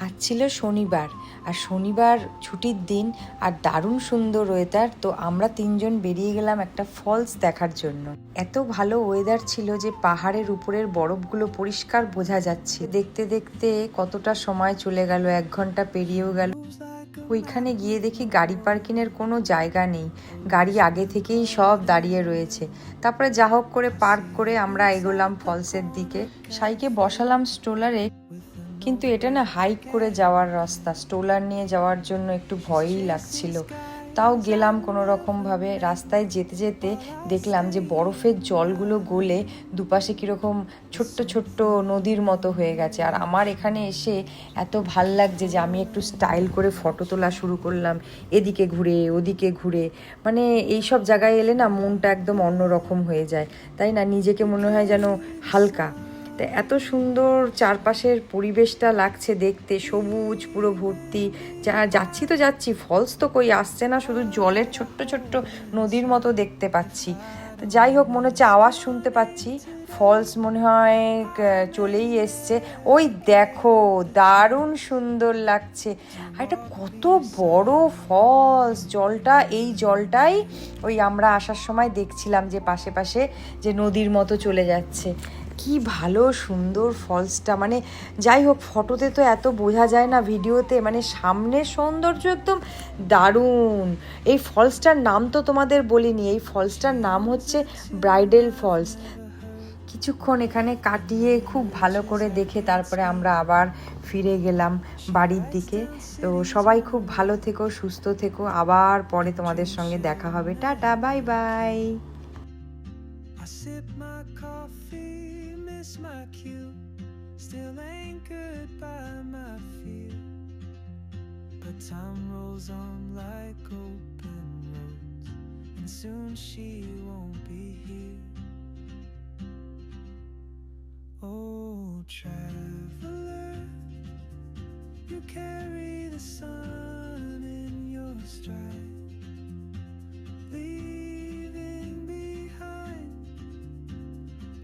আজ ছিল শনিবার, আর শনিবার ছুটির দিন, আর দারুণ সুন্দর ওয়েদার। তো আমরা তিনজন বেরিয়ে গেলাম একটা ফলস দেখার জন্য। এত ভালো ওয়েদার ছিল যে পাহাড়ের উপরের বরফগুলো পরিষ্কার বোঝা যাচ্ছে। দেখতে দেখতে কতটা সময় চলে গেল, 1 ঘন্টা পেরিয়েও গেল। ওইখানে গিয়ে দেখি গাড়ি পার্কিংয়ের কোনো জায়গা নেই, গাড়ি আগে থেকেই সব দাঁড়িয়ে রয়েছে। তারপরে যা হোক করে পার্ক করে আমরা এগোলাম ফলসের দিকে। সাইকে বসালাম স্ট্রোলারে, কিন্তু এটা না হাইক করে যাওয়ার রাস্তা, স্ট্রোলার নিয়ে যাওয়ার জন্য একটু ভয়ই লাগছিল। তাও গেলাম কোনো রকমভাবে। রাস্তায় যেতে যেতে দেখলাম যে বরফের জলগুলো গলে দুপাশে কীরকম ছোট্ট ছোট্ট নদীর মতো হয়ে গেছে। আর আমার এখানে এসে এত ভাল লাগছে যে আমি একটু স্টাইল করে ফটো তোলা শুরু করলাম, এদিকে ঘুরে ওদিকে ঘুরে। মানে এই সব জায়গায় এলে না মনটা একদম অন্যরকম হয়ে যায়, তাই না? নিজেকে মনে হয় যেন হালকা। তো এত সুন্দর চারপাশের পরিবেশটা লাগছে দেখতে, সবুজ পুরো ভর্তি। যাচ্ছি তো যাচ্ছি, ফলস তো কই আসছে না, শুধু জলের ছোট্ট ছোট্ট নদীর মতো দেখতে পাচ্ছি। তো যাই হোক, মনে হচ্ছে আওয়াজ শুনতে পাচ্ছি, ফলস মনে হয় চলেই এসছে। ওই দেখো, দারুণ সুন্দর লাগছে। আর এটা কত বড় ফলস, জলটা, এই জলটাই ওই আমরা আসার সময় দেখছিলাম যে পাশে পাশে যে নদীর মতো চলে যাচ্ছে। কি ভালো সুন্দর ফলসটা। মানে যাই হোক, ফটোতে তো এত বোঝা যায় না, ভিডিওতে মানে সামনের সৌন্দর্য একদম দারুণ। এই ফলসটার নাম তো তোমাদের বলিনি, এই ফলসটার নাম হচ্ছে ব্রাইডাল ফলস। কিছুক্ষণ এখানে কাটিয়ে খুব ভালো করে দেখে তারপরে আমরা আবার ফিরে গেলাম বাড়ির দিকে। তো সবাই খুব ভালো থেকো, সুস্থ থেকো, আবার পরে তোমাদের সঙ্গে দেখা হবে। Tata, bye bye. I sip my coffee, miss my cue, still anchored by my fear. But time rolls on like open roads, and soon she won't be here. Oh, traveler, you carry the sun in your stride, leaving behind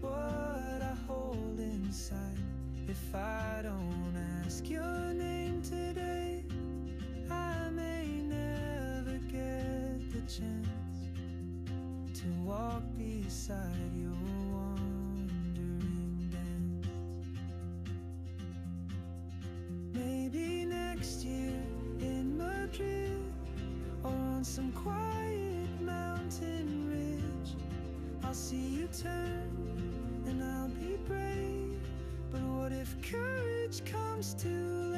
what I hold inside. If I don't ask your name today, I may never get the chance to walk beside your wandering dance. Maybe next year in Madrid, or on some quiet mountain ridge, I'll see you turn and I'll be brave. But what if courage comes to